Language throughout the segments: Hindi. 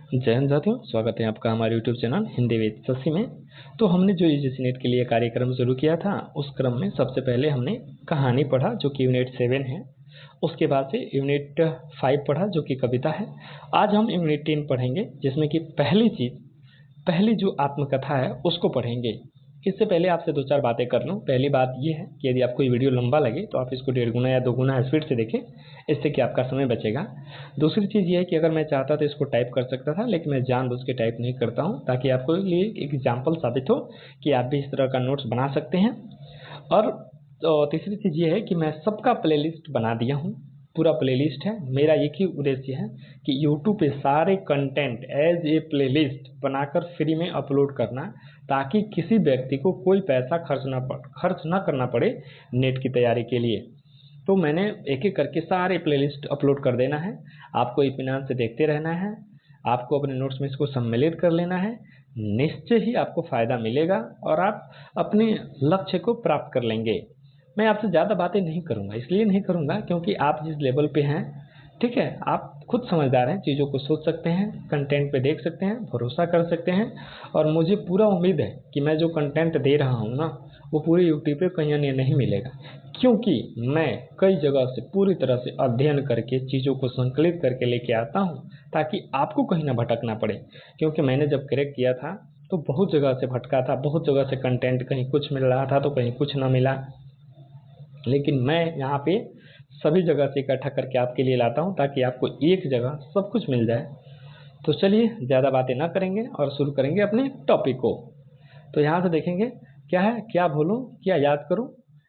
जय हिंद साथियों, स्वागत है आपका हमारे YouTube channel Hindi with Shashi में। तो हमने जो यूजीसी नेट के लिए कार्यक्रम शुरू किया था, उस क्रम में सबसे पहले हमने कहानी पढ़ा जो कि यूनिट 7 है। उसके बाद से यूनिट 5 पढ़ा जो कि कविता है। आज हम यूनिट 10 पढ़ेंगे, जिसमें कि पहली जो आत्मकथा है उसको पढ़ेंगे। इससे पहले आपसे 2-4 बातें कर लूँ। पहली बात ये है कि यदि आपको ये वीडियो लंबा लगे तो आप इसको 1.5 गुना या 2 गुना स्पीड से देखें, इससे कि आपका समय बचेगा। दूसरी चीज़ ये है कि अगर मैं चाहता तो इसको टाइप कर सकता था, लेकिन मैं जानबूझ के टाइप नहीं करता हूँ ताकि आपको लिए एक एग्जाम्पल साबित हो कि आप भी इस तरह का नोट्स बना सकते हैं। और तो तीसरी चीज़ ये है कि मैं सबका प्लेलिस्ट बना दिया हूँ, पूरा प्लेलिस्ट है। मेरा एक ही उद्देश्य है कि यूट्यूब पे सारे कंटेंट एज ए प्लेलिस्ट बनाकर फ्री में अपलोड करना, ताकि किसी व्यक्ति को कोई पैसा खर्च ना करना पड़े नेट की तैयारी के लिए। तो मैंने एक एक करके सारे प्लेलिस्ट अपलोड कर देना है। आपको इत्मीनान से देखते रहना है, आपको अपने नोट्स में इसको सम्मिलित कर लेना है। निश्चय ही आपको फ़ायदा मिलेगा और आप अपने लक्ष्य को प्राप्त कर लेंगे। मैं आपसे ज़्यादा बातें नहीं करूँगा, इसलिए नहीं करूँगा क्योंकि आप जिस लेवल पे हैं, ठीक है, आप खुद समझदार हैं, चीज़ों को सोच सकते हैं, कंटेंट पे देख सकते हैं, भरोसा कर सकते हैं। और मुझे पूरा उम्मीद है कि मैं जो कंटेंट दे रहा हूँ ना, वो पूरे यूट्यूब पे कहीं अन्य नहीं मिलेगा, क्योंकि मैं कई जगह से पूरी तरह से अध्ययन करके चीज़ों को संकलित करके लेके आता हूँ, ताकि आपको कहीं ना भटकना पड़े। क्योंकि मैंने जब क्रैक किया था तो बहुत जगह से भटका था, बहुत जगह से कंटेंट कहीं कुछ मिल रहा था तो कहीं कुछ ना मिला, लेकिन मैं यहाँ पे सभी जगह से इकट्ठा करके आपके लिए लाता हूँ ताकि आपको एक जगह सब कुछ मिल जाए। तो चलिए ज़्यादा बातें ना करेंगे और शुरू करेंगे अपने टॉपिक को। तो यहाँ से देखेंगे क्या है, क्या भूलूं क्या याद करूं।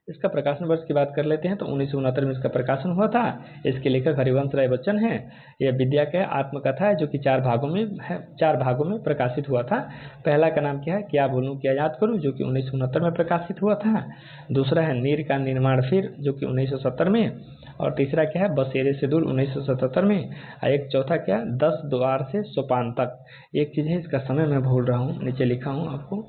इसका प्रकाशन वर्ष की बात कर लेते हैं तो 1969 में इसका प्रकाशन हुआ था। इसके लेखक हरिवंश राय बच्चन हैं। यह विद्या का आत्मकथा है जो कि 4 भागों में है, 4 भागों में प्रकाशित हुआ था। पहला का नाम क्या है, क्या भूलूं क्या याद करूं, जो कि 1969 में प्रकाशित हुआ था। दूसरा है नीर का निर्माण फिर, जो कि 1970 में। और तीसरा क्या है, बसेरे से दूर, 1977 में। और एक चौथा क्या, 10 द्वार से सोपान तक। एक चीज़ है, इसका समय मैं भूल रहा हूँ, नीचे लिखा हूँ आपको,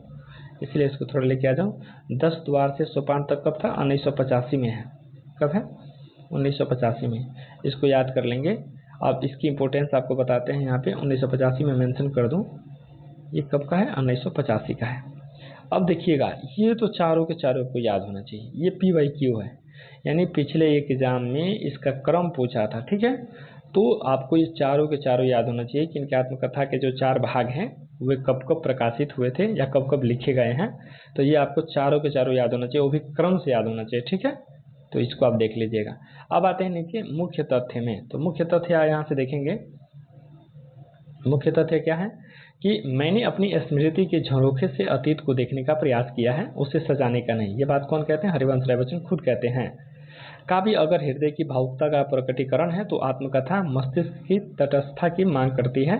इसलिए इसको थोड़ा लेके आ जाऊँ। 10 द्वार से सोपान तक कब था, 1985 में है। कब है, 1985 में। इसको याद कर लेंगे। अब इसकी इम्पोर्टेंस आपको बताते हैं, यहाँ पे 1985 में मेंशन कर दूँ। ये कब का है, 1985 का है। अब देखिएगा, ये तो चारों के चारों को याद होना चाहिए। ये PYQ है, यानी पिछले एक एग्जाम में इसका क्रम पूछा था, ठीक है। तो आपको ये चारों के चारों याद होना चाहिए कि इनके आत्मकथा के जो 4 भाग हैं वे कब कब प्रकाशित हुए थे या कब कब लिखे गए हैं। तो ये आपको चारों के चारों याद होना चाहिए, वो भी क्रम से याद होना चाहिए, ठीक है। तो इसको आप देख लीजिएगा। अब आते हैं नीचे मुख्य तथ्य में। तो मुख्य तथ्य यहाँ से देखेंगे, मुख्य तथ्य क्या है कि मैंने अपनी स्मृति के झरोखे से अतीत को देखने का प्रयास किया है, उसे सजाने का नहीं। ये बात कौन कहते हैं, हरिवंश राय बच्चन खुद कहते हैं। काव्य अगर हृदय की भावुकता का प्रकटीकरण है तो आत्मकथा मस्तिष्क की तटस्थता की मांग करती है।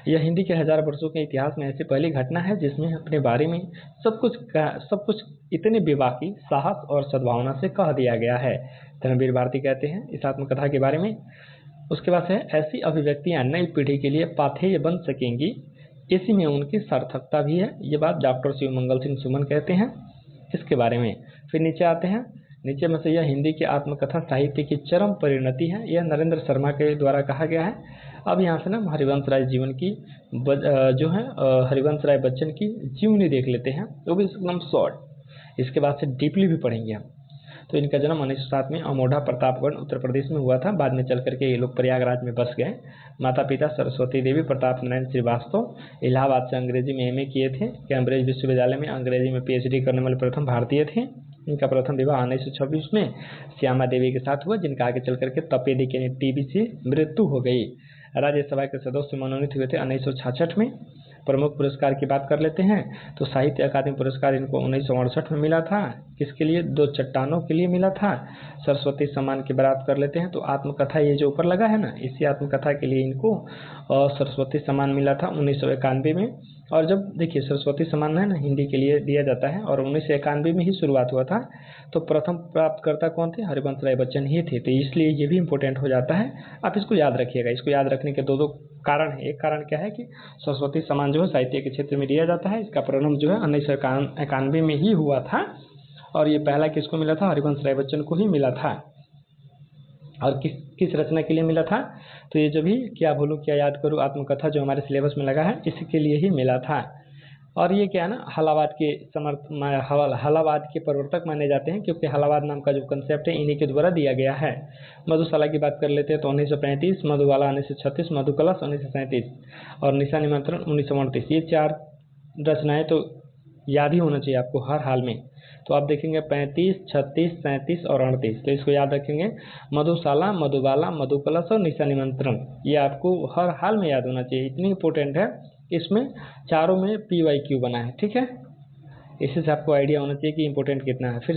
यह हिंदी के 1000 वर्षों के इतिहास में ऐसी पहली घटना है जिसमें अपने बारे में सब कुछ इतने बेबाकी, साहस और सद्भावना से कह दिया गया है। धर्मवीर भारती कहते हैं इस आत्मकथा के बारे में। उसके बाद है, ऐसी अभिव्यक्तियां नई पीढ़ी के लिए पाथेय बन सकेंगी, इसी में उनकी सार्थकता भी है। ये बात डॉक्टर शिवमंगल सिंह सुमन कहते हैं इसके बारे में। फिर नीचे आते हैं, नीचे में से यह हिंदी की आत्मकथा साहित्य की चरम परिणति है, यह नरेंद्र शर्मा के द्वारा कहा गया है। अब यहाँ से ना हरिवंश राय जीवन की जो है हरिवंश राय बच्चन की जीवनी देख लेते हैं, वो भी एकदम शॉर्ट। इसके बाद से डीपली भी पढ़ेंगे हम। तो इनका जन्म 1907 में अमोढ़ा प्रतापगढ़ उत्तर प्रदेश में हुआ था। बाद में चल करके ये लोग प्रयागराज में बस गए। माता पिता सरस्वती देवी प्रताप नारायण श्रीवास्तव। इलाहाबाद से अंग्रेजी में MA किए थे। कैम्ब्रिज विश्वविद्यालय में अंग्रेजी में PhD करने वाले प्रथम भारतीय थे। इनका प्रथम विवाह 1926 में श्यामा देवी के साथ हुआ, जिनका आगे चल करके तपेदिक यानी TB से मृत्यु हो गई। राज्यसभा के सदस्य मनोनीत हुए थे 1966 में। प्रमुख पुरस्कार की बात कर लेते हैं तो साहित्य अकादमी पुरस्कार इनको 1968 में मिला था। किसके लिए, 2 चट्टानों के लिए मिला था। सरस्वती सम्मान की बात कर लेते हैं तो आत्मकथा ये जो ऊपर लगा है ना, इसी आत्मकथा के लिए इनको सरस्वती सम्मान मिला था 1991 में। और जब देखिए सरस्वती सम्मान है ना हिंदी के लिए दिया जाता है और 1991 में ही शुरुआत हुआ था, तो प्रथम प्राप्तकर्ता कौन थे, हरिवंश राय बच्चन ही थे। तो इसलिए ये भी इम्पोर्टेंट हो जाता है, आप इसको याद रखिएगा। इसको याद रखने के दो कारण है। एक कारण क्या है कि सरस्वती सम्मान जो है साहित्य के क्षेत्र में दिया जाता है, इसका प्रारंभ जो है 1991 में ही हुआ था। और ये पहला किसको मिला था, हरिवंश राय बच्चन को ही मिला था। और किस किस रचना के लिए मिला था? तो ये जो भी क्या भूलूं क्या याद करूं आत्मकथा जो हमारे सिलेबस में लगा है इसी के लिए ही मिला था। और ये क्या है ना, हलावाद के प्रवर्तक माने जाते हैं, क्योंकि हलावाद नाम का जो कंसेप्ट है इन्हीं के द्वारा दिया गया है। मधुशाला की बात कर लेते हैं तो 1935, मधुबाला 1936, मधुकलश 1937 और निशा निमंत्रण 1938। ये 4 रचनाएं तो याद ही होना चाहिए आपको हर हाल में। तो आप देखेंगे 35, 36, 37 और 38, तो इसको याद रखेंगे। मधुशाला, मधुबाला, मधुकलश और निशा निमंत्रण, ये आपको हर हाल में याद होना चाहिए, इतनी इंपॉर्टेंट है। इसमें चारों में PYQ बना है, ठीक है। इसी से आपको आइडिया होना चाहिए कि इंपॉर्टेंट कितना है। फिर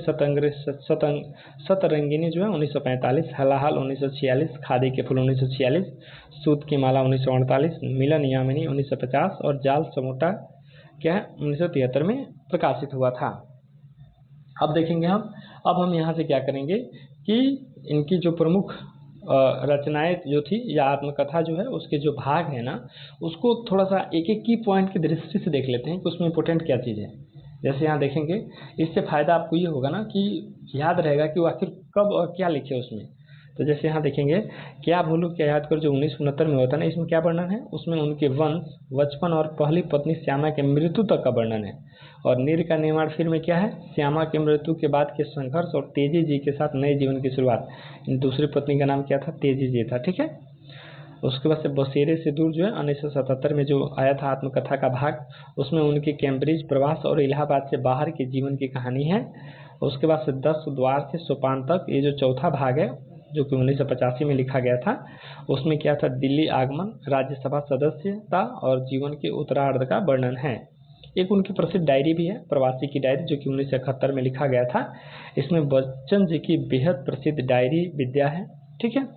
सतरंगिनी जो है 1945, हलाहल 1946, खादी के फूल 1946, सूत की माला 1948, मिलन यामिनी 1950 और जाल समोटा क्या है 1973 में प्रकाशित हुआ था। अब देखेंगे अब हम यहाँ से क्या करेंगे कि इनकी जो प्रमुख रचनाएं जो थी या आत्मकथा जो है उसके जो भाग है ना उसको थोड़ा सा एक एक की पॉइंट की दृष्टि से देख लेते हैं कि उसमें इंपॉर्टेंट क्या चीज़ है। जैसे यहाँ देखेंगे, इससे फायदा आपको ये होगा ना कि याद रहेगा कि वो आखिर कब और क्या लिखे उसमें। तो जैसे यहाँ देखेंगे, क्या भूलूं क्या याद करूं जो 1969 में हुआ था ना, इसमें क्या वर्णन है? उसमें उनके वंश, बचपन और पहली पत्नी श्यामा के मृत्यु तक का वर्णन है। और नीर का निर्माण फिर में क्या है? श्यामा के मृत्यु के बाद के संघर्ष और तेजी जी के साथ नए जीवन की शुरुआत। दूसरी पत्नी का नाम क्या था? तेजी जी था, ठीक है। उसके बाद से बसेरे से दूर जो है 1977 में जो आया था आत्मकथा का भाग, उसमें उनके कैम्ब्रिज प्रवास और इलाहाबाद से बाहर के जीवन की कहानी है। उसके बाद से 10 द्वार से सोपान तक, ये जो चौथा भाग है जो कि 1985 में लिखा गया था, उसमें क्या था? दिल्ली आगमन, राज्यसभा सदस्यता और जीवन के उत्तरार्ध का वर्णन है। एक उनकी प्रसिद्ध डायरी भी है, प्रवासी की डायरी, जो कि 1971 में लिखा गया था। इसमें बच्चन जी की बेहद प्रसिद्ध डायरी विद्या है, ठीक है।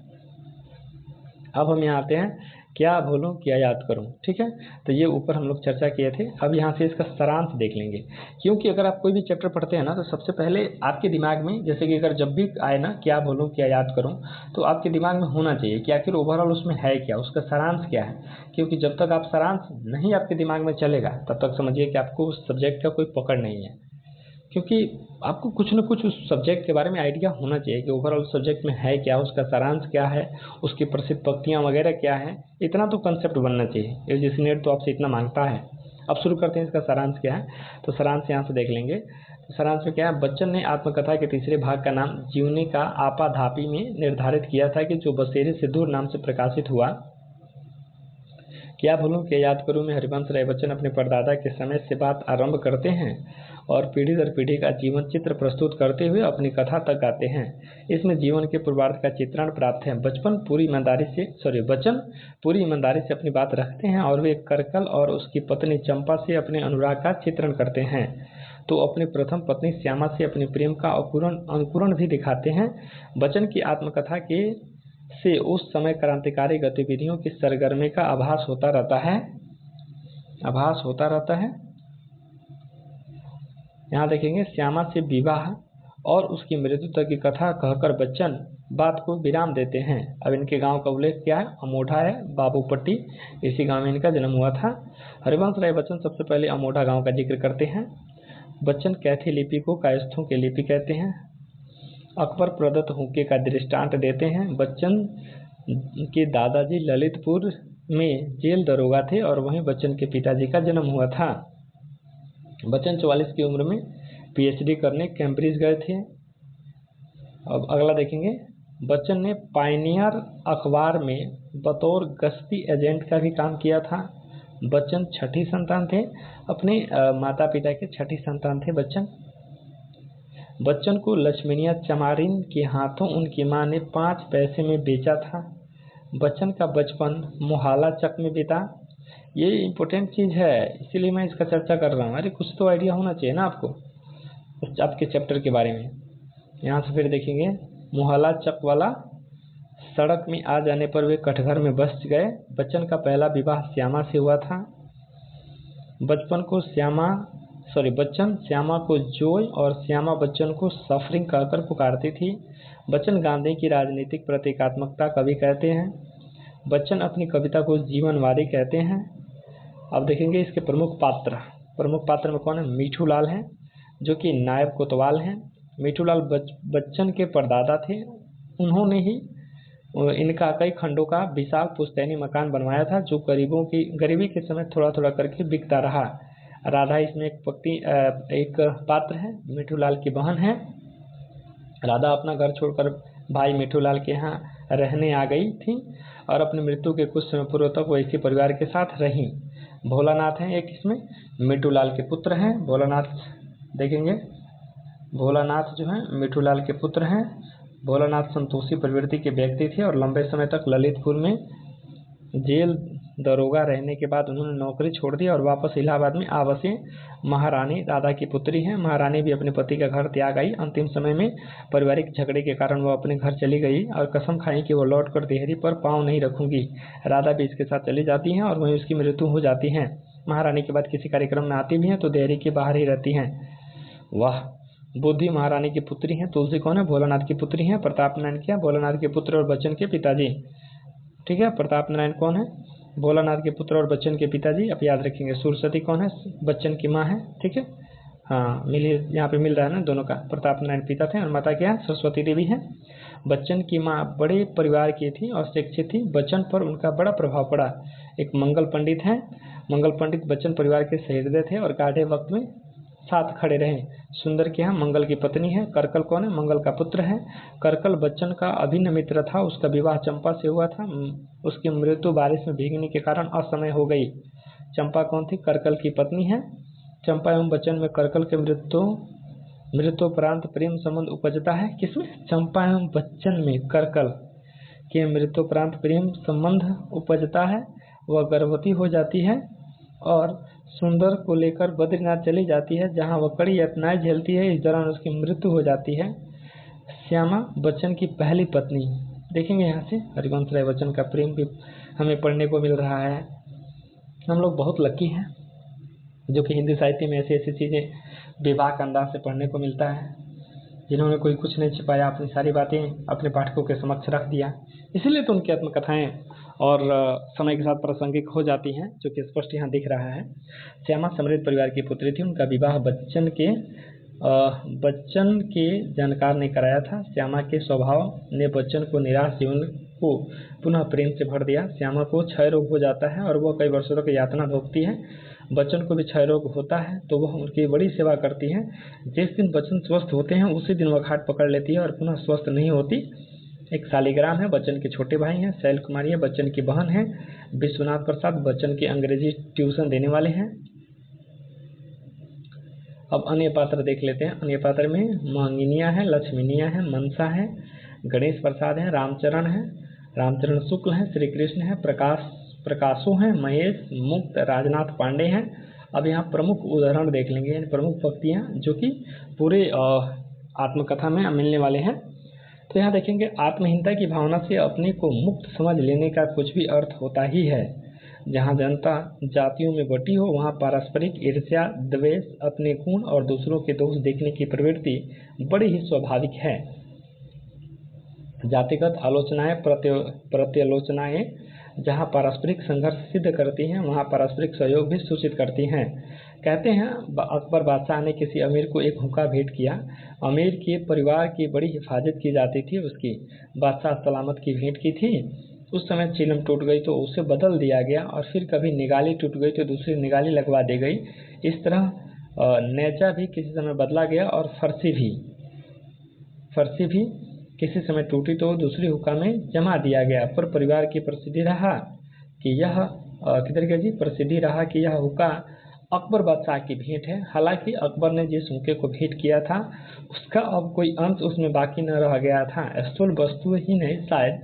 अब हम यहाँ आते हैं, क्या भूलूं क्या याद करूं, ठीक है। तो ये ऊपर हम लोग चर्चा किए थे। अब यहाँ से इसका सारांश देख लेंगे, क्योंकि अगर आप कोई भी चैप्टर पढ़ते हैं ना तो सबसे पहले आपके दिमाग में, जैसे कि अगर जब भी आए ना क्या भूलूं क्या याद करूं, तो आपके दिमाग में होना चाहिए कि आखिर ओवरऑल उसमें है क्या, उसका सारांश क्या है। क्योंकि जब तक आप सारांश नहीं आपके दिमाग में चलेगा तब तक समझिए कि आपको उस सब्जेक्ट का कोई पकड़ नहीं है। क्योंकि आपको कुछ न कुछ उस सब्जेक्ट के बारे में आइडिया होना चाहिए कि ओवरऑल सब्जेक्ट में है क्या, उसका सारांश क्या है, उसकी प्रसिद्ध पंक्तियाँ वगैरह क्या है, इतना तो कंसेप्ट बनना चाहिए। यूजीसी नेट तो आपसे इतना मांगता है। अब शुरू करते हैं इसका सारांश क्या है। तो सारांश यहाँ से देख लेंगे। तो सारांश में क्या है? बच्चन ने आत्मकथा के तीसरे भाग का नाम जीवनी का आपाधापी में निर्धारित किया था कि जो बसेरे से दूर नाम से प्रकाशित हुआ। क्या भूलूं क्या याद करूं में हरिवंश राय बच्चन अपने परदादा के समय से बात आरंभ करते हैं और पीढ़ी दर पीढ़ी का जीवन चित्र प्रस्तुत करते हुए अपनी कथा तक आते हैं। इसमें जीवन के पूर्वार्ध का चित्रण प्राप्त है। बच्चन पूरी ईमानदारी से अपनी बात रखते हैं और वे करकल और उसकी पत्नी चंपा से अपने अनुराग का चित्रण करते हैं, तो अपनी प्रथम पत्नी श्यामा से अपने प्रेम का अंकुरण भी दिखाते हैं। बच्चन की आत्मकथा के से उस समय क्रांतिकारी गतिविधियों की सरगर्मी का आभास होता रहता है। यहाँ देखेंगे, श्यामा से विवाह और उसकी मृत्यु तक की कथा कहकर बच्चन बात को विराम देते हैं। अब इनके गांव का उल्लेख क्या है? अमोढ़ा है, बाबूपट्टी, इसी गांव में इनका जन्म हुआ था। हरिवंश राय बच्चन सबसे पहले अमोढ़ा गांव का जिक्र करते हैं। बच्चन कैथी लिपि को कायस्थों की लिपि कहते हैं। अकबर प्रदत्त हुक्के का दृष्टांत देते हैं। बच्चन के दादाजी ललितपुर में जेल दरोगा थे और वहीं बच्चन के पिताजी का जन्म हुआ था। बच्चन 44 की उम्र में PhD करने कैम्ब्रिज गए थे। अब अगला देखेंगे, बच्चन ने पायनियर अखबार में बतौर गश्ती एजेंट का भी काम किया था। बच्चन छठी संतान थे, अपने माता पिता के छठी संतान थे बच्चन को लक्ष्मीनिया चमारिन के हाथों उनकी मां ने 5 पैसे में बेचा था। बच्चन का बचपन मोहाला चक में बीता। ये इम्पोर्टेंट चीज़ है, इसीलिए मैं इसका चर्चा कर रहा हूँ। अरे कुछ तो आइडिया होना चाहिए ना आपको आपके चैप्टर के बारे में। यहाँ से फिर देखेंगे, मोहाला चक वाला सड़क में आ जाने पर वे कटघर में बस गए। बच्चन का पहला विवाह श्यामा से हुआ था। बच्चन श्यामा को जोय और श्यामा बच्चन को सफरिंग कहकर पुकारती थी। बच्चन गांधी की राजनीतिक प्रतीकात्मकता कवि कहते हैं। बच्चन अपनी कविता को जीवनवादी कहते हैं। अब देखेंगे इसके प्रमुख पात्र में कौन है? मीठू लाल हैं, जो कि नायब कोतवाल हैं। मीठू लाल बच्चन के परदादा थे। उन्होंने ही इनका कई खंडों का विशाल पुश्तैनी मकान बनवाया था, जो गरीबी के समय थोड़ा थोड़ा करके बिकता रहा। राधा इसमें एक पात्र है, मिठूलाल की बहन है। राधा अपना घर छोड़कर भाई मिठूलाल के यहाँ रहने आ गई थी और अपनी मृत्यु के कुछ समय पूर्व तक वो इसी परिवार के साथ रही। भोलानाथ हैं एक इसमें, मिठूलाल के पुत्र हैं। भोलानाथ देखेंगे, भोलानाथ जो हैं मिठूलाल के पुत्र हैं। भोलानाथ संतोषी प्रवृत्ति के व्यक्ति थे और लंबे समय तक ललितपुर में जेल दरोगा रहने के बाद उन्होंने नौकरी छोड़ दी और वापस इलाहाबाद में आ बसे। महारानी राधा की पुत्री हैं। महारानी भी अपने पति का घर त्याग आई। अंतिम समय में पारिवारिक झगड़े के कारण वो अपने घर चली गई और कसम खाई कि वो लौटकर देहरी पर पाँव नहीं रखूंगी। राधा भी इसके साथ चली जाती हैं और वहीं उसकी मृत्यु हो जाती है। महारानी के बाद किसी कार्यक्रम में आती भी हैं तो देहरी के बाहर ही रहती हैं। वाह, बुद्धि महारानी की पुत्री हैं। तुलसी कौन है? भोलानाथ की पुत्री हैं। प्रताप नारायण क्या? भोलानाथ के पुत्र और बच्चन के पिताजी। ठीक है, प्रताप नारायण कौन है? भोलानाथ के पुत्र और बच्चन के पिताजी। आप याद रखेंगे। सुरसती कौन है? बच्चन की माँ है। ठीक है, हाँ यहाँ पे मिल रहा है ना दोनों का। प्रताप नारायण पिता थे और माता क्या? सरस्वती देवी है। बच्चन की माँ बड़े परिवार की थी और शिक्षित थी। बच्चन पर उनका बड़ा प्रभाव पड़ा। एक मंगल पंडित हैं। मंगल पंडित बच्चन परिवार के सहृदय थे और गाढ़े वक्त में साथ खड़े रहे। सुंदर के यहाँ मंगल की पत्नी है। करकल कौन है? मंगल का पुत्र है। करकल बच्चन का अभिन्न मित्र था। उसका विवाह चंपा से हुआ था। उसकी मृत्यु बारिश में भीगने के कारण असमय हो गई। चंपा कौन थी? करकल की पत्नी है। चंपा एवं बच्चन में करकल के मृत्युपरांत प्रेम संबंध उपजता है। किसमें? चंपा एवं बच्चन में करकल के मृत्युपरांत प्रेम संबंध उपजता है। वह गर्भवती हो जाती है और सुंदर को लेकर बद्रीनाथ चली जाती है, जहां वह कड़ी यातनाएं झेलती है। इस दौरान उसकी मृत्यु हो जाती है। श्यामा बच्चन की पहली पत्नी। देखेंगे यहाँ से हरिवंश राय बच्चन का प्रेम भी हमें पढ़ने को मिल रहा है। हम लोग बहुत लकी हैं जो कि हिंदी साहित्य में ऐसी ऐसी चीज़ें विवाह के अंदाज से पढ़ने को मिलता है, जिन्होंने कोई कुछ नहीं छिपाया, अपनी सारी बातें अपने पाठकों के समक्ष रख दिया। इसीलिए तो उनकी आत्मकथाएं और समय के साथ प्रासंगिक हो जाती हैं, जो कि स्पष्ट यहाँ दिख रहा है। श्यामा समृद्ध परिवार की पुत्री थी। उनका विवाह बच्चन के जानकार ने कराया था। श्यामा के स्वभाव ने बच्चन को निराश जीवन को पुनः प्रेम से भर दिया। श्यामा को क्षय रोग हो जाता है और वह कई वर्षों तक यातना भोगती है। बच्चन को भी क्षय रोग होता है तो वह उनकी बड़ी सेवा करती है। जिस दिन बच्चन स्वस्थ होते हैं उसी दिन वह घाट पकड़ लेती है और पुनः स्वस्थ नहीं होती। एक शालिग्राम है, बच्चन के छोटे भाई हैं। शैल कुमारी है, बच्चन की बहन है। विश्वनाथ प्रसाद बच्चन की अंग्रेजी ट्यूशन देने वाले हैं। अब अन्य पात्र देख लेते हैं। अन्य पात्र में मांगिनिया है, लक्ष्मीनिया है, मनसा है, गणेश प्रसाद है, रामचरण शुक्ल है, श्री कृष्ण है, प्रकाशो हैं, महेश, मुक्त, राजनाथ पांडे हैं। अब यहाँ प्रमुख उदाहरण देख लेंगे, यानी प्रमुख पंक्तियाँ जो कि पूरे आत्मकथा में मिलने वाले हैं। तो यहाँ देखेंगे, आत्महीनता की भावना से अपने को मुक्त समझ लेने का कुछ भी अर्थ होता ही है। जहाँ जनता जातियों में बटी हो वहाँ पारस्परिक ईर्ष्या, द्वेष, अपने गुण और दूसरों के दोष देखने की प्रवृत्ति बड़ी ही स्वाभाविक है। जातिगत आलोचनाएं प्रत्यालोचनाएं जहाँ पारस्परिक संघर्ष सिद्ध करती हैं वहाँ पारस्परिक सहयोग भी सूचित करती हैं। कहते हैं अकबर बादशाह ने किसी अमीर को एक हुक्का भेंट किया। अमीर के परिवार की बड़ी हिफाजत की जाती थी उसकी। बादशाह सलामत की भेंट की थी। उस समय चिलम टूट गई तो उसे बदल दिया गया और फिर कभी निगाली टूट गई तो दूसरी निगाली लगवा दी गई। इस तरह नेजा भी किसी समय बदला गया और फर्सी भी किसी समय टूटी तो दूसरी हुक्का में जमा दिया गया। पर परिवार की प्रसिद्धि रहा कि यह हुक्का अकबर बादशाह की भेंट है। हालांकि अकबर ने जिस हुक्के को भेंट किया था उसका अब कोई अंश उसमें बाकी न रह गया था। स्थूल वस्तु ही नहीं, शायद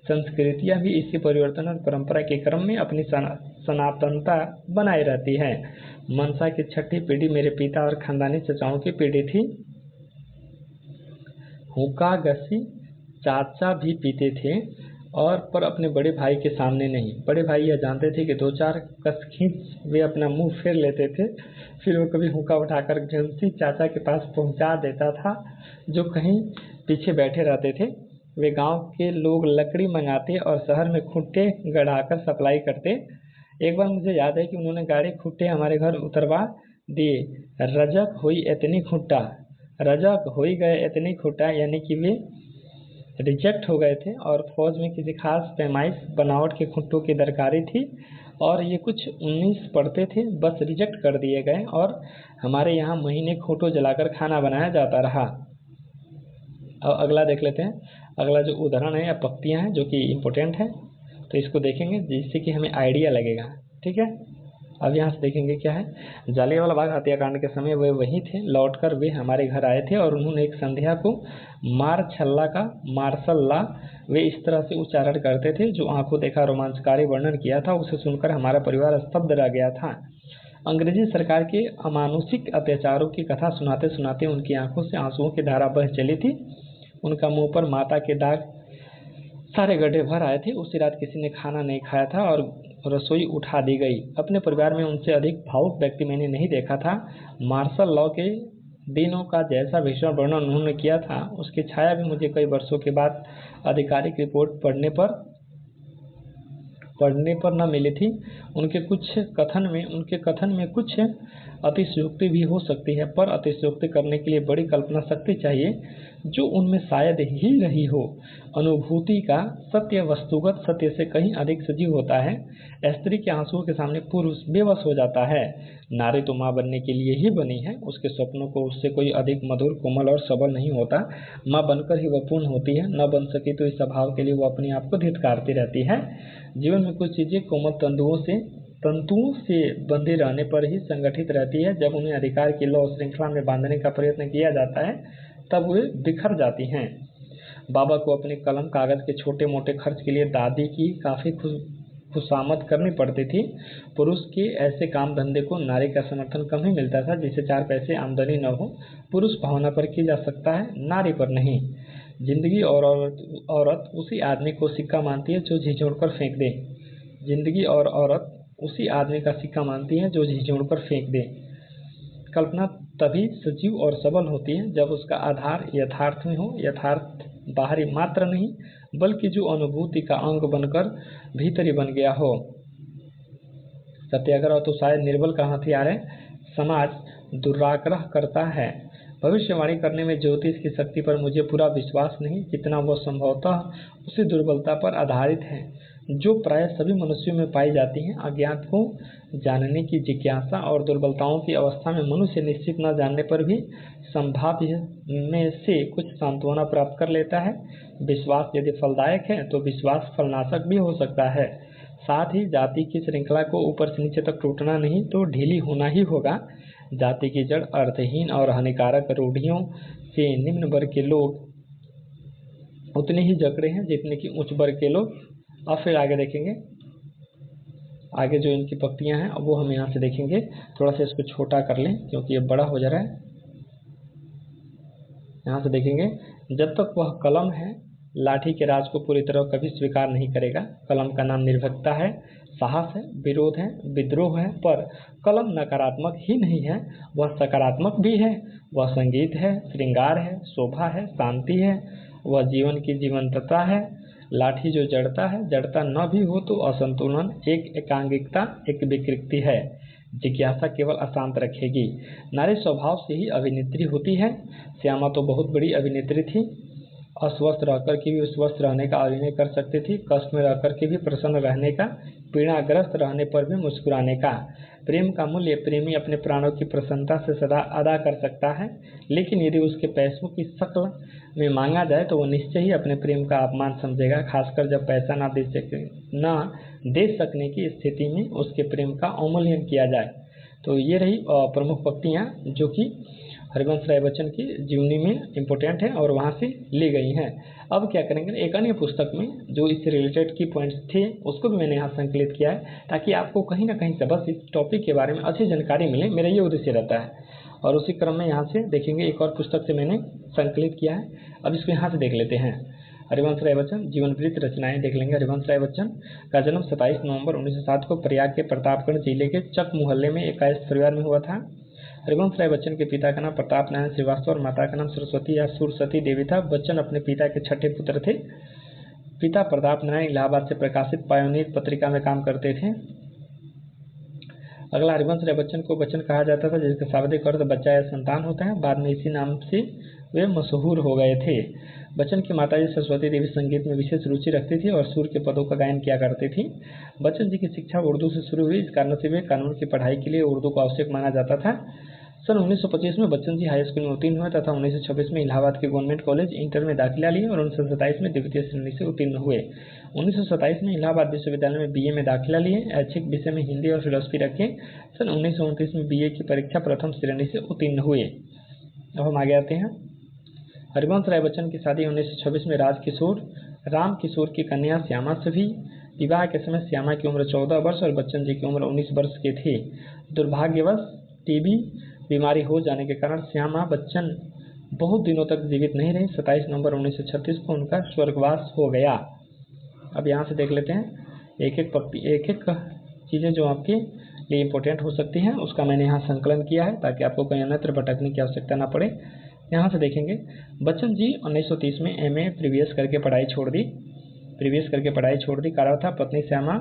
संस्कृतियाँ भी इसी परिवर्तन और परंपरा के क्रम में अपनी सनातनता बनाए रहती है। मनसा की छठी पीढ़ी मेरे पिता और खानदानी चचाओं की पीढ़ी थी। हुक्का गसी चाचा भी पीते थे और पर अपने बड़े भाई के सामने नहीं। बड़े भाई यह जानते थे कि दो चार कस खींच वे अपना मुंह फेर लेते थे। फिर वो कभी हुक्का उठाकर घंसी चाचा के पास पहुंचा देता था जो कहीं पीछे बैठे रहते थे। वे गांव के लोग लकड़ी मंगाते और शहर में खुट्टे गढ़ाकर सप्लाई करते। एक बार मुझे याद है कि उन्होंने गाड़ी खुट्टे हमारे घर उतरवा दिए। रजक होई गए इतनी खुट्टा, यानी कि वे रिजेक्ट हो गए थे और फौज में किसी खास पैमाइश बनावट के खुट्टों की दरकारी थी और ये कुछ 19 पढ़ते थे, बस रिजेक्ट कर दिए गए और हमारे यहाँ महीने खोटो जलाकर खाना बनाया जाता रहा। अब अगला देख लेते हैं। अगला जो उदाहरण है या पंक्तियाँ हैं जो कि इम्पोर्टेंट है, तो इसको देखेंगे जिससे कि हमें आइडिया लगेगा। ठीक है, अब यहाँ से देखेंगे क्या है। जालियांवाला बाग हत्याकांड के समय वे वहीं थे, लौटकर वे हमारे घर आए थे और उन्होंने एक संध्या को मार्शल्ला का मार्शल्ला वे इस तरह से उच्चारण करते थे जो आंखों देखा रोमांचकारी वर्णन किया था, उसे सुनकर हमारा परिवार स्तब्ध रह गया था। अंग्रेजी सरकार के अमानुषिक अत्याचारों की कथा सुनाते सुनाते उनकी आंखों से आंसुओं की धारा बह चली थी। उनका मुंह पर माता के दाग सारे गड्ढे भर आए थे। उसी रात किसी ने खाना नहीं खाया था और रसोई उठा दी गई। अपने परिवार में उनसे अधिक भावुक व्यक्ति मैंने नहीं देखा था। मार्शल लॉ के दिनों का जैसा भीषण वर्णन उन्होंने किया था, उसकी छाया भी मुझे कई वर्षों के बाद आधिकारिक रिपोर्ट पढ़ने पर न मिली थी। उनके कथन में कुछ अतिशयोक्ति भी हो सकती है, पर अतिशयोक्ति करने के लिए बड़ी कल्पना शक्ति चाहिए जो उनमें शायद ही रही हो। अनुभूति का सत्य वस्तुगत सत्य से कहीं अधिक सजीव होता है। स्त्री के आंसुओं के सामने पुरुष बेबस हो जाता है। नारी तो माँ बनने के लिए ही बनी है, उसके सपनों को उससे कोई अधिक मधुर, कोमल और सबल नहीं होता। माँ बनकर ही वह पूर्ण होती है, न बन सकी तो इस अभाव के लिए वो अपने आप को धिक्कारती रहती है। जीवन में कुछ चीजें कोमल तंतुओं से बंधे रहने पर ही संगठित रहती है। जब उन्हें अधिकार की लौ श्रृंखला में बांधने का प्रयत्न किया जाता है तब वे बिखर जाती हैं। बाबा को अपनी कलम कागज के छोटे मोटे खर्च के लिए दादी की काफी खुशामद करनी पड़ती थी। पुरुष के ऐसे काम धंधे को नारी का समर्थन कम ही मिलता था जिसे 4 पैसे आमदनी न हो। पुरुष भावना पर किया जा सकता है, नारी पर नहीं। जिंदगी और औरत उसी आदमी को सिक्का मानती है जो झिझोड़ कर फेंक दे। जिंदगी और औरत उसी आदमी का सिक्का मानती है जो झिझोड़ कर फेंक दे। कल्पना तभी सजीव और सबल होती है जब उसका आधार यथार्थ में हो। यथार्थ बाहरी मात्र नहीं बल्कि जो अनुभूति का अंग बनकर भीतरी बन गया हो। सत्याग्रह तो शायद निर्बल का हथियार है। समाज दुराग्रह करता है। भविष्यवाणी करने में ज्योतिष की शक्ति पर मुझे पूरा विश्वास नहीं, जितना वह संभवतः उसी दुर्बलता पर आधारित है जो प्राय सभी मनुष्यों में पाई जाती है। अज्ञात को जानने की जिज्ञासा और दुर्बलताओं की अवस्था में मनुष्य निश्चित न जानने पर भी संभाव्य में से कुछ सांत्वना प्राप्त कर लेता है। विश्वास यदि फलदायक है तो विश्वास फलनाशक भी हो सकता है। साथ ही जाति की श्रृंखला को ऊपर से नीचे तक टूटना नहीं तो ढीली होना ही होगा। जाति की जड़ अर्थहीन और हानिकारक रूढ़ियों से निम्न वर्ग के लोग उतने ही जकड़े हैं जितने कि उच्च वर्ग के लोग। अब फिर आगे देखेंगे, आगे जो इनकी पंक्तियां हैं वो हम यहाँ से देखेंगे। थोड़ा सा इसको छोटा कर लें क्योंकि ये बड़ा हो जा रहा है। यहाँ से देखेंगे, जब तक वह कलम है लाठी के राज को पूरी तरह कभी स्वीकार नहीं करेगा। कलम का नाम निर्भीकता है, साहस है, विरोध है, विद्रोह है, पर कलम नकारात्मक ही नहीं है, वह सकारात्मक भी है। वह संगीत है, श्रृंगार है, शोभा है, शांति है, वह जीवन की जीवंतता है। लाठी जो जड़ता है, जड़ता न भी हो तो असंतुलन, एक एकांगिकता, एक विकृति है। जिज्ञासा केवल अशांत रखेगी। नारी स्वभाव से ही अभिनेत्री होती है। श्यामा तो बहुत बड़ी अभिनेत्री थी। अस्वस्थ रहकर के भी स्वस्थ रहने का अभिनय कर सकती थी, कष्ट में रहकर के भी प्रसन्न रहने का, पीड़ाग्रस्त रहने पर भी मुस्कुराने का। प्रेम का मूल्य प्रेमी अपने प्राणों की प्रसन्नता से सदा अदा कर सकता है, लेकिन यदि उसके पैसों की शक्ल में मांगा जाए तो वो निश्चय ही अपने प्रेम का अपमान समझेगा, खासकर जब पैसा ना दे सकने की स्थिति में उसके प्रेम का अवमूल्यन किया जाए। तो ये रही प्रमुख पंक्तियाँ जो कि हरिवंश राय बच्चन की जीवनी में इम्पोर्टेंट है और वहाँ से ली गई हैं। अब क्या करेंगे, एक अन्य पुस्तक में जो इससे रिलेटेड की पॉइंट्स थे उसको भी मैंने यहाँ संकलित किया है ताकि आपको कहीं ना कहीं से बस इस टॉपिक के बारे में अच्छी जानकारी मिले। मेरा ये उद्देश्य रहता है। और उसी क्रम में यहाँ से देखेंगे, एक और पुस्तक से मैंने संकलित किया है। अब इसको यहाँ से देख लेते हैं। हरिवंश राय बच्चन जीवनवृत्त रचनाएं देख लेंगे। हरिवंश राय बच्चन का जन्म 27 नवंबर 1907 को प्रयाग के प्रतापगढ़ जिले के चक मोहल्ले में एक कायस्थ परिवार में हुआ था। हरिवंश राय बच्चन के पिता का नाम प्रताप नारायण श्रीवास्तव और माता का नाम सरस्वती या सुरसती देवी था। बच्चन अपने पिता के छठे पुत्र थे। पिता प्रताप नारायण इलाहाबाद से प्रकाशित पायोनियर पत्रिका में काम करते थे। अगला, हरिवंश राय बच्चन को बच्चन कहा जाता था, जिसका शाब्दिक अर्थ बच्चा या संतान होता है। बाद में इसी नाम से वे मशहूर हो गए थे। बच्चन की माताजी सरस्वती देवी संगीत में विशेष रुचि रखती थी और सुर के पदों का गायन किया करती थी। बच्चन जी की शिक्षा उर्दू से शुरू हुई। इस कारण से वे कानून की पढ़ाई के लिए उर्दू को आवश्यक माना जाता था। सन 1925 में बच्चन जी हाई स्कूल में उत्तीर्ण हुए तथा 1926 में इलाहाबाद के गवर्नमेंट कॉलेज इंटर में दाखिला लिए और 1927 में द्वितीय श्रेणी से उत्तीर्ण हुए। 1927 में इलाहाबाद विश्वविद्यालय में बीए में दाखिला लिए। ऐच्छिक विषय में हिंदी और फिलोसफी रखे। सन 1929 में बीए की परीक्षा प्रथम श्रेणी से उत्तीर्ण हुए। अब हम आगे आते हैं। हरिवंश राय बच्चन की शादी 1926 में राम किशोर की कन्या श्यामा से हुई। विवाह के समय श्यामा की उम्र 14 वर्ष और बच्चन जी की उम्र 19 वर्ष के थे। दुर्भाग्यवश टीबी बीमारी हो जाने के कारण श्यामा बच्चन बहुत दिनों तक जीवित नहीं रही। 27 नवंबर 1936 को उनका स्वर्गवास हो गया। अब यहाँ से देख लेते हैं एक एक चीज़ें जो आपके लिए इम्पोर्टेंट हो सकती हैं, उसका मैंने यहाँ संकलन किया है ताकि आपको कहीं अन्यत्र भटकने की आवश्यकता ना पड़े। यहाँ से देखेंगे, बच्चन जी 1930 में एमए प्रीवियस करके पढ़ाई छोड़ दी। कारण था पत्नी श्यामा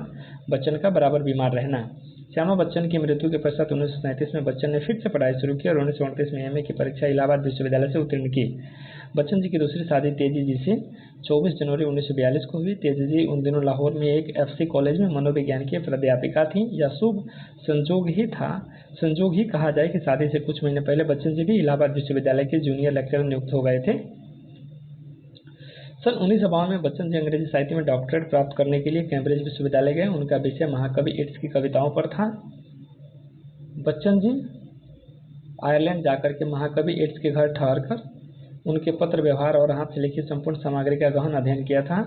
बच्चन का बराबर बीमार रहना। श्यामा बच्चन की मृत्यु के पश्चात 1937 में बच्चन ने फिर से पढ़ाई शुरू की और 1929 में एमए की परीक्षा इलाहाबाद विश्वविद्यालय से उत्तीर्ण की। बच्चन जी की दूसरी शादी तेजी जी से 24 जनवरी 1942 को हुई। तेजी जी उन दिनों लाहौर में एक एफसी कॉलेज में मनोविज्ञान की प्राध्यापिका थी। यह शुभ संजोग ही कहा जाए कि शादी से कुछ महीने पहले बच्चन जी भी इलाहाबाद विश्वविद्यालय के जूनियर लेक्चरर नियुक्त हो गए थे। सन 1952 में बच्चन जी अंग्रेजी साहित्य में डॉक्टरेट प्राप्त करने के लिए कैम्ब्रिज विश्वविद्यालय गए। उनका विषय महाकवि इट्स की कविताओं पर था। बच्चन जी आयरलैंड जाकर के महाकवि इट्स के घर ठहरकर उनके पत्र व्यवहार और हाथ से लिखी संपूर्ण सामग्री का गहन अध्ययन किया था।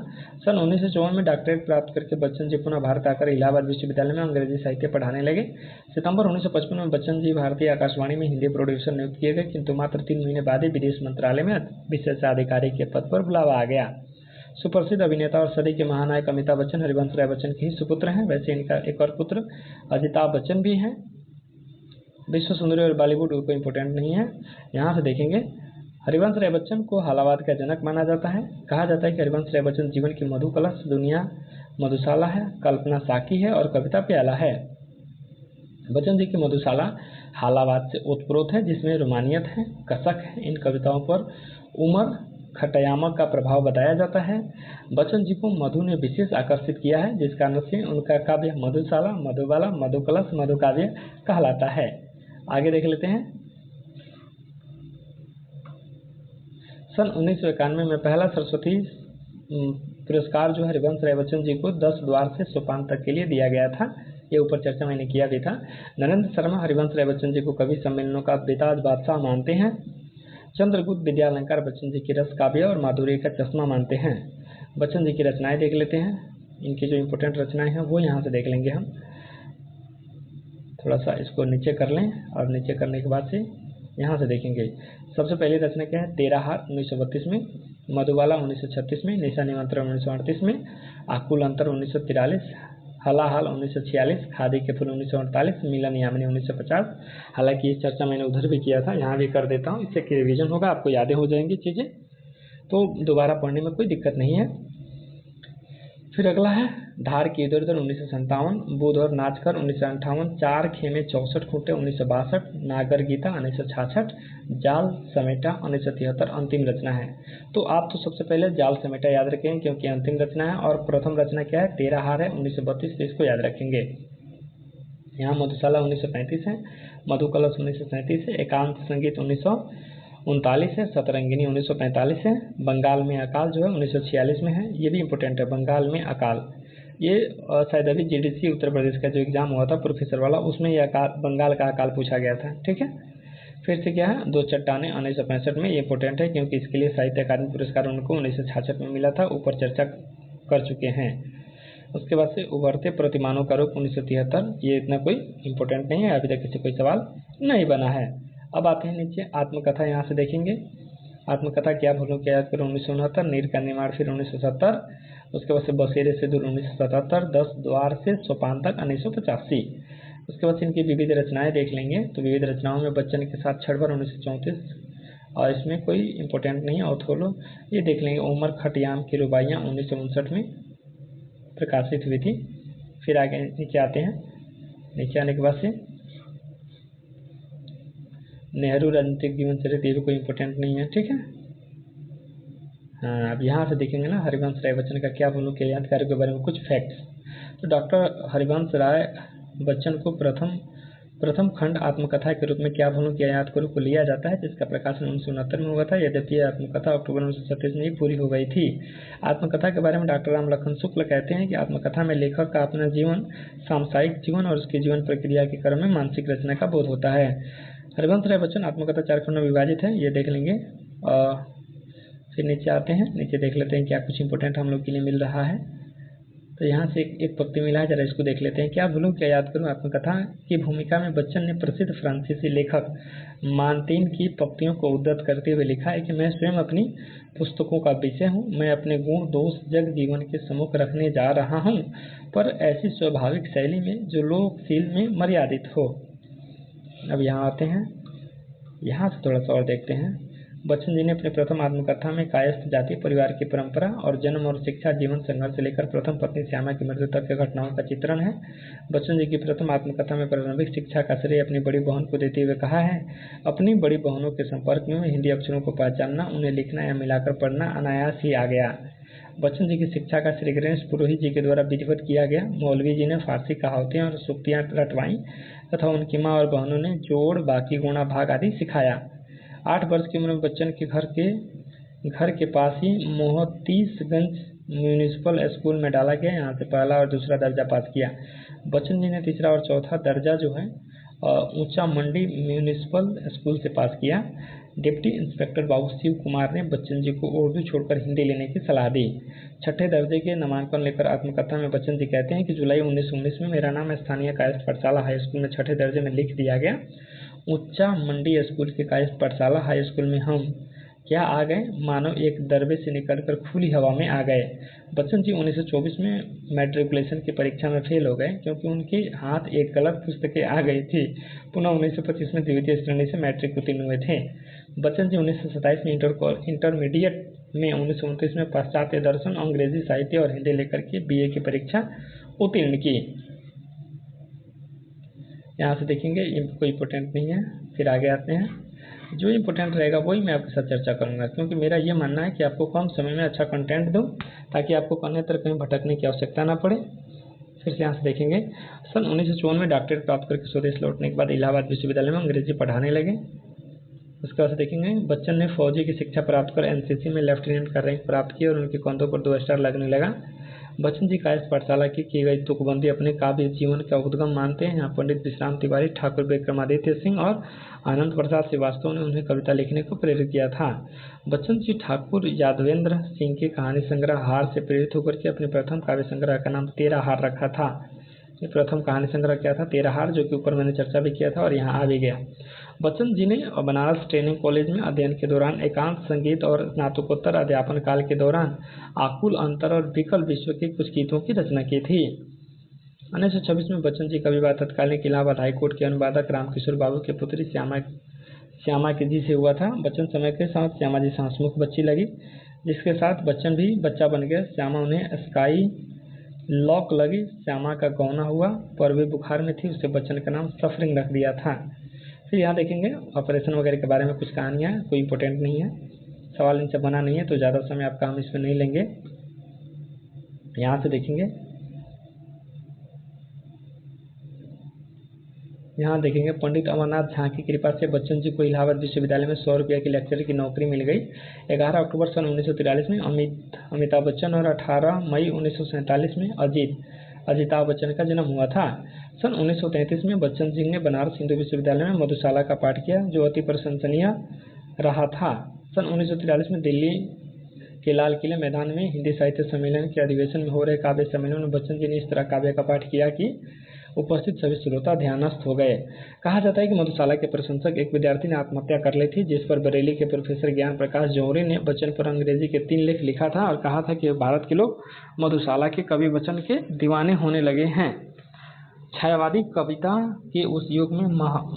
सन 1954 में डॉक्टरेट प्राप्त करके बच्चन जी पुनः भारत आकर इलाहाबाद विश्वविद्यालय में अंग्रेजी साहित्य पढ़ाने लगे। सितंबर 1955 में बच्चन जी भारतीय आकाशवाणी में हिंदी प्रोड्यूसर नियुक्त किए गए, किंतु मात्र 3 महीने बाद ही विदेश मंत्रालय में विशेषाधिकारी के पद पर बुलावा आ गया। सुप्रसिद्ध अभिनेता और सदी के महानायक अमिताभ बच्चन हरिवंश राय बच्चन के ही सुपुत्र हैं। वैसे इनका एक और पुत्र अजिताभ बच्चन भी हैं। विश्व सुंदरी और बॉलीवुड को इम्पोर्टेंट नहीं है। यहाँ से देखेंगे, हरिवंश राय बच्चन को हालावाद का जनक माना जाता है। कहा जाता है कि हरिवंश राय बच्चन जीवन की मधु कलश, दुनिया मधुशाला है, कल्पना साकी है और कविता प्याला है। बच्चन जी की मधुशाला हालावाद से ओतप्रोत है, जिसमें रोमानियत है, कसक है। इन कविताओं पर उमर खट्टयामा का प्रभाव बताया जाता है। बच्चन जी को मधु ने विशेष आकर्षित किया है, जिस कारण से उनका काव्य मधुशाला, मधुबाला, मधुकलश, मधुकाव्य कहलाता है। आगे देख लेते हैं। सन 1991 में पहला सरस्वती पुरस्कार जो हरिवंश राय बच्चन जी को 10 द्वार से सोपान तक के लिए दिया गया था। ये ऊपर चर्चा मैंने किया भी था। नरेंद्र शर्मा हरिवंश राय बच्चन जी को कवि सम्मेलनों का बेताज बादशाह मानते हैं। चंद्रगुप्त विद्यालंकार बच्चन जी की रस काव्य और माधुर्य का चश्मा मानते हैं। बच्चन जी की रचनाएं देख लेते हैं। इनकी जो इम्पोर्टेंट रचनाएं हैं वो यहाँ से देख लेंगे हम। थोड़ा सा इसको नीचे कर लें और नीचे करने के बाद से यहाँ से देखेंगे। सबसे पहली रचना क्या है? 13 हार 1932 में, मधुबाला 1936 में, निशा निमंत्रण 1938 में, आकुल अंतर 1943, हलाहाल 1946, खादी के फूल 1948, मिलन यामिनी 1950। हालांकि ये चर्चा मैंने उधर भी किया था, यहाँ भी कर देता हूँ, इससे रिवीजन होगा, आपको यादें हो जाएंगी चीज़ें, तो दोबारा पढ़ने में कोई दिक्कत नहीं है। फिर अगला है धार की इधर उधर 1957, बुध और नाचकर 1958, चार खेमे 64 खूंटे 1962, नागर गीता 1966, जाल समेटा 1973 अंतिम रचना है। तो आप तो सबसे पहले जाल समेटा याद रखेंगे क्योंकि अंतिम रचना है, और प्रथम रचना क्या है? 13 हार है 1932, तो इसको याद रखेंगे। यहाँ मधुशाला 1935 है, मधुकलश 1937 है, एकांत संगीत 1939 है, सतरंगिनी 1945 है, बंगाल में अकाल जो है 1946 में है। ये भी इम्पोर्टेंट है, बंगाल में अकाल। ये शायद अभी जीडीसी उत्तर प्रदेश का जो एग्जाम हुआ था प्रोफेसर वाला, उसमें ये अकाल, बंगाल का अकाल पूछा गया था। ठीक है। फिर से क्या है? दो चट्टानें 1965 में, ये इंपॉर्टेंट है क्योंकि इसके लिए साहित्य अकादमी पुरस्कार उनको 1966 में मिला था, ऊपर चर्चा कर चुके हैं। उसके बाद से उभरते प्रतिमानों का रूप 1973, ये इतना कोई इम्पोर्टेंट नहीं है, अभी तक किसी कोई सवाल नहीं बना है। अब आते हैं नीचे, आत्मकथा यहाँ से देखेंगे। आत्मकथा क्या भूलों क्या याद करो 1969, नीर का निर्माण फिर 1970, उसके बाद से बसेरे से दूर 1977, 10 द्वार से सोपान तक 1985। उसके बाद से इनकी विविध रचनाएं देख लेंगे। तो विविध रचनाओं में बच्चन के साथ छड़भर 1934, और इसमें कोई इम्पोर्टेंट नहीं है, ऑथोलो ये देख लेंगे। उमर खटियाम की रुबाइयाँ 1959 में प्रकाशित हुई थी। फिर आगे नीचे आते हैं। नीचे आने के बाद से नेहरू राजनीतिक जीवन चरित्र, ये भी कोई इंपॉर्टेंट नहीं है, ठीक है। हाँ, अब यहाँ से देखेंगे ना, हरिवंश राय बच्चन का क्या बोलूँ, के कार्यों के बारे में कुछ फैक्ट्स। तो डॉक्टर हरिवंश राय बच्चन को प्रथम खंड आत्मकथा के रूप में क्या बोलूँ क्या याद करूँ को लिया जाता है, जिसका प्रकाशन 1969 में हुआ था। यद्यपि यह आत्मकथा अक्टूबर 1937 में ही पूरी हो गई थी। आत्मकथा के बारे में डॉक्टर राम लखन शुक्ल कहते हैं कि आत्मकथा में लेखक का अपना जीवन, सांसारिक जीवन और उसकी जीवन प्रक्रिया के क्रम में मानसिक रचना का बोध होता है। हरिवंश राय बच्चन आत्मकथा 4 खंडों में विभाजित है, ये देख लेंगे। फिर नीचे आते हैं, नीचे देख लेते हैं क्या कुछ इंपॉर्टेंट हम लोग के लिए मिल रहा है। तो यहाँ से एक पंक्ति मिला है, जरा इसको देख लेते हैं। क्या भूलूं क्या याद करूं आत्मकथा की भूमिका में बच्चन ने प्रसिद्ध फ्रांसीसी लेखक मार्टिन की पंक्तियों को उद्धृत करते हुए लिखा है कि मैं स्वयं अपनी पुस्तकों का विषय हूँ, मैं अपने गुण दोष जग जीवन के सम्मुख रखने जा रहा हूँ, पर ऐसी स्वाभाविक शैली में जो लोकशील में मर्यादित हो। अब यहाँ आते हैं, यहाँ से थोड़ा सा और देखते हैं। बच्चन जी ने अपने प्रथम आत्मकथा में कायस्थ जाति परिवार की परंपरा और जन्म और शिक्षा जीवन संघर्ष से लेकर प्रथम पत्नी श्यामा की मृत्यु तक के घटनाओं का चित्रण है। बच्चन जी की प्रथम आत्मकथा में प्रारंभिक शिक्षा का श्रेय अपनी बड़ी बहन को देते हुए कहा है, अपनी बड़ी बहनों के संपर्क में हिंदी अक्षरों को पहचानना, उन्हें लिखना या मिलाकर पढ़ना अनायास ही आ गया। बच्चन जी की शिक्षा का श्री गणेश पुरोहित जी के द्वारा विधिवत किया गया। मौलवी जी ने फारसी कहावतें और सूक्तियाँ रटवाई तथा उनकी माँ और बहनों ने जोड़, बाकी, गुणा, भाग आदि सिखाया। 8 वर्ष की उम्र में बच्चन के घर के पास ही मोहतीसगंज म्यूनिसिपल स्कूल में डाला गया। यहाँ से पहला और दूसरा दर्जा पास किया। बच्चन जी ने तीसरा और चौथा दर्जा जो है ऊंचा मंडी म्यूनिसिपल स्कूल से पास किया। डिप्टी इंस्पेक्टर बाबू शिव कुमार ने बच्चन जी को उर्दू छोड़कर हिंदी लेने की सलाह दी। 6ठे दर्जे के नामांकन लेकर आत्मकथा में बच्चन जी कहते हैं कि जुलाई 1919 में मेरा नाम स्थानीय कायस्थ पाठशाला हाई स्कूल में 6ठे दर्जे में लिख दिया गया। ऊंचा मंडी स्कूल के कायस्थ पाठशाला हाई स्कूल में हम क्या आ गए, मानो एक दरबे से निकलकर खुली हवा में आ गए। बच्चन जी 1924 में मैट्रिकुलेशन की परीक्षा में फेल हो गए क्योंकि उनके हाथ एक गलत पुस्तकें आ गई थी। पुनः 1925 में द्वितीय श्रेणी से मैट्रिक उत्तीर्ण हुए थे। बच्चन जी 1927 में इंटरमीडिएट में 1929 में पाश्चात्य दर्शन, अंग्रेजी साहित्य और हिंदी लेकर के BA की परीक्षा उत्तीर्ण की। यहाँ से देखेंगे ये कोई इंपॉर्टेंट नहीं है। फिर आगे आते हैं, जो इम्पोर्टेंट रहेगा वही मैं आपके साथ चर्चा करूंगा, क्योंकि मेरा ये मानना है कि आपको कम समय में अच्छा कंटेंट दूं ताकि आपको अन्यत्र कहीं भटकने की आवश्यकता ना पड़े। फिर से यहाँ से देखेंगे, सन 1954 में डॉक्टरेट प्राप्त करके स्वदेश लौटने के बाद इलाहाबाद विश्वविद्यालय में अंग्रेजी पढ़ाने लगे। उसके बाद से देखेंगे, बच्चन ने फौजी की शिक्षा प्राप्त कर NCC में लेफ्टिनेंट का रैंक प्राप्त किया और उनके कंधों पर 2 स्टार लगने लगा। बच्चन जी कायस्थ पाठशाला की गई तुकबंदी अपने काव्य जीवन का उद्गम मानते हैं। यहाँ पंडित विश्राम तिवारी, ठाकुर विक्रमादित्य सिंह और आनंद प्रसाद श्रीवास्तव ने उन्हें कविता लिखने को प्रेरित किया था। बच्चन जी ठाकुर यादवेंद्र सिंह के कहानी संग्रह हार से प्रेरित होकर के अपने प्रथम काव्य संग्रह का नाम 13 हार रखा था। ये प्रथम कहानी संग्रह क्या था, 13 हार, जो कि ऊपर मैंने चर्चा भी किया था और यहाँ आ भी गया। बच्चन जी ने बनारस ट्रेनिंग कॉलेज में अध्ययन के दौरान एकांत संगीत और स्नातकोत्तर अध्यापन काल के दौरान आकुल, अंतर और विकल विश्व के कुछ गीतों की रचना की थी। 1926 में बच्चन जी का विवाह तत्कालीन इलाहाबाद हाईकोर्ट के अनुवादक रामकिशोर बाबू की पुत्री श्यामा के जी से हुआ था। बच्चन समय के साथ श्यामा जी से हंसमुख बच्ची लगी, जिसके साथ बच्चन भी बच्चा बन गया। श्यामा उन्हें स्काई लॉक लगी। श्यामा का गौना हुआ, पर वे बुखार में थी, उससे बच्चन का नाम सफरिंग रख दिया था। फिर यहाँ देखेंगे ऑपरेशन वगैरह के बारे में कुछ कहानियाँ, कोई इंपॉर्टेंट नहीं है, सवाल इनसे बना नहीं है, तो ज़्यादा समय आपका हम इसमें नहीं लेंगे। यहाँ से देखेंगे, यहाँ देखेंगे, पंडित अमरनाथ झा की कृपा से बच्चन जी को इलाहाबाद विश्वविद्यालय में 100 रुपये की लेक्चर की नौकरी मिल गई। 11 अक्टूबर सन 1943 में अमिताभ बच्चन और 18 मई 1947 में अजिताभ बच्चन का जन्म हुआ था। सन 1933 में बच्चन सिंह ने बनारस हिंदू विश्वविद्यालय में मधुशाला का पाठ किया, जो अति प्रशंसनीय रहा था। सन 1943 में दिल्ली के लाल किले मैदान में हिंदी साहित्य सम्मेलन के अधिवेशन में हो रहे काव्य सम्मेलन में बच्चन जी ने इस तरह काव्य का पाठ किया कि उपस्थित सभी श्रोता ध्यानस्थ हो गए। कहा जाता है कि मधुशाला के प्रशंसक एक विद्यार्थी ने आत्महत्या कर ली थी, जिस पर बरेली के प्रोफेसर ज्ञान प्रकाश जौहरी ने बच्चन पर अंग्रेजी के 3 लेख लिखा था और कहा था कि भारत के लोग मधुशाला के कवि बच्चन के दीवाने होने लगे हैं। छायावादी कविता के उस युग में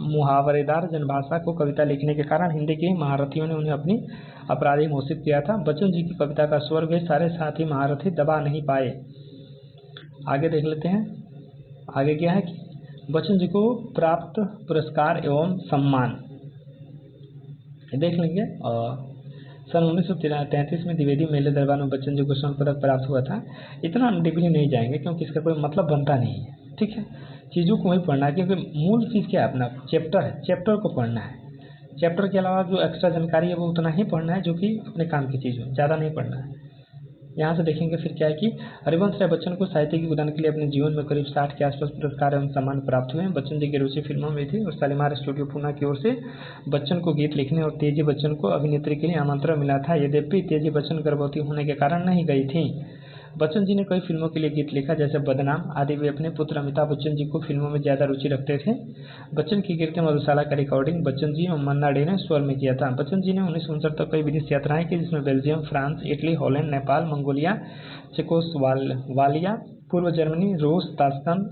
मुहावरेदार जनभाषा को कविता लिखने के कारण हिंदी के महारथियों ने उन्हें अपनी अपराधी घोषित किया था। बच्चन जी की कविता का स्वर वे सारे साथी महारथी दबा नहीं पाए। आगे देख लेते हैं, आगे क्या है कि बच्चन जी को प्राप्त पुरस्कार एवं सम्मान। देख लेंगे। सन 1933 में द्विवेदी मेले दरबार में बच्चन जी को स्वर्ण पदक प्राप्त हुआ था। इतना हम डीपली नहीं जाएंगे क्योंकि इसका कोई मतलब बनता नहीं है, ठीक है। चीज़ों को वही पढ़ना है क्योंकि मूल चीज़ क्या है, अपना चैप्टर है, चैप्टर को पढ़ना है। चैप्टर के अलावा जो एक्स्ट्रा जानकारी है वो उतना ही पढ़ना है जो कि अपने काम की चीज़ हो, ज़्यादा नहीं पढ़ना है। यहाँ से देखेंगे फिर क्या है कि हरिवंश राय बच्चन को साहित्य के योगदान के लिए अपने जीवन में करीब 60 के आसपास पुरस्कार एवं सम्मान प्राप्त हुए हैं। बच्चन जी की रुचि फिल्मों में थी और शालीमार स्टूडियो पूना की ओर से बच्चन को गीत लिखने और तेजी बच्चन को अभिनेत्री के लिए आमंत्रण मिला था। यद्यपि तेजी बच्चन गर्भवती होने के कारण नहीं गई थी। बच्चन जी ने कई फिल्मों के लिए गीत लिखा जैसे बदनाम आदि। वे अपने पुत्र अमिताभ बच्चन जी को फिल्मों में ज़्यादा रुचि रखते थे। बच्चन की कीर्ति मधुशाला का रिकॉर्डिंग बच्चन जी और मन्ना डे ने स्वर में किया था। बच्चन जी ने 1969 तक कई विदेश यात्राएं की जिसमें Belgium, France, Italy, Holland, Nepal, Mongolia, Czechoslovakia, पूर्व जर्मनी, रूस, ताश्कंद,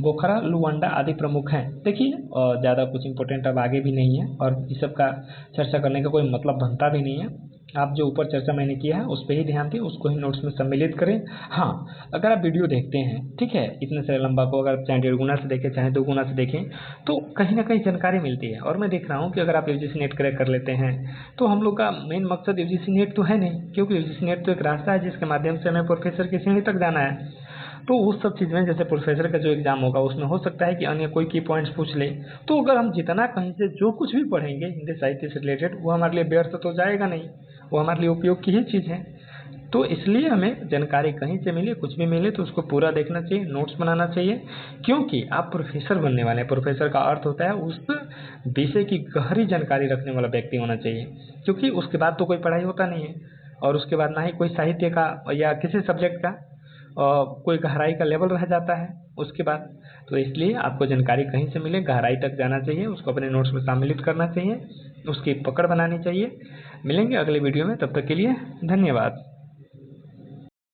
बोखरा, लुवांडा आदि प्रमुख हैं। देखिए ज़्यादा कुछ इंपॉर्टेंट अब आगे भी नहीं है और इस सब का चर्चा करने का कोई मतलब बनता भी नहीं है। आप जो ऊपर चर्चा मैंने किया है उस पर ही ध्यान दें, उसको ही नोट्स में सम्मिलित करें। हाँ, अगर आप वीडियो देखते हैं, ठीक है, इतने से लंबा को अगर चाहे 1.5 गुना से देखें चाहे 2 गुना से देखें तो कहीं ना कहीं जानकारी मिलती है। और मैं देख रहा हूँ कि अगर आप यूजीसी नेट क्रैक कर लेते हैं तो हम लोग का मेन मकसद यूजीसी नेट तो है नहीं, क्योंकि यूजीसी नेट तो एक रास्ता है जिसके माध्यम से हमें प्रोफेसर की श्रेणी तक जाना है। तो उस सब चीज़ में जैसे प्रोफेसर का जो एग्जाम होगा उसमें हो सकता है कि अन्य कोई की पॉइंट्स पूछ ले, तो अगर हम जितना कहीं से जो कुछ भी पढ़ेंगे हिंदी साहित्य से रिलेटेड वो हमारे लिए व्यर्थ तो जाएगा नहीं, वो हमारे लिए उपयोग की ही चीज़ है। तो इसलिए हमें जानकारी कहीं से मिले, कुछ भी मिले तो उसको पूरा देखना चाहिए, नोट्स बनाना चाहिए, क्योंकि आप प्रोफेसर बनने वाले हैं। प्रोफेसर का अर्थ होता है उस विषय की गहरी जानकारी रखने वाला व्यक्ति होना चाहिए, क्योंकि उसके बाद तो कोई पढ़ाई होता नहीं है और उसके बाद ना ही कोई साहित्य का या किसी सब्जेक्ट का कोई गहराई का लेवल रह जाता है उसके बाद। तो इसलिए आपको जानकारी कहीं से मिले गहराई तक जाना चाहिए, उसको अपने नोट्स में सम्मिलित करना चाहिए, उसकी पकड़ बनानी चाहिए। मिलेंगे अगले वीडियो में, तब तक के लिए धन्यवाद।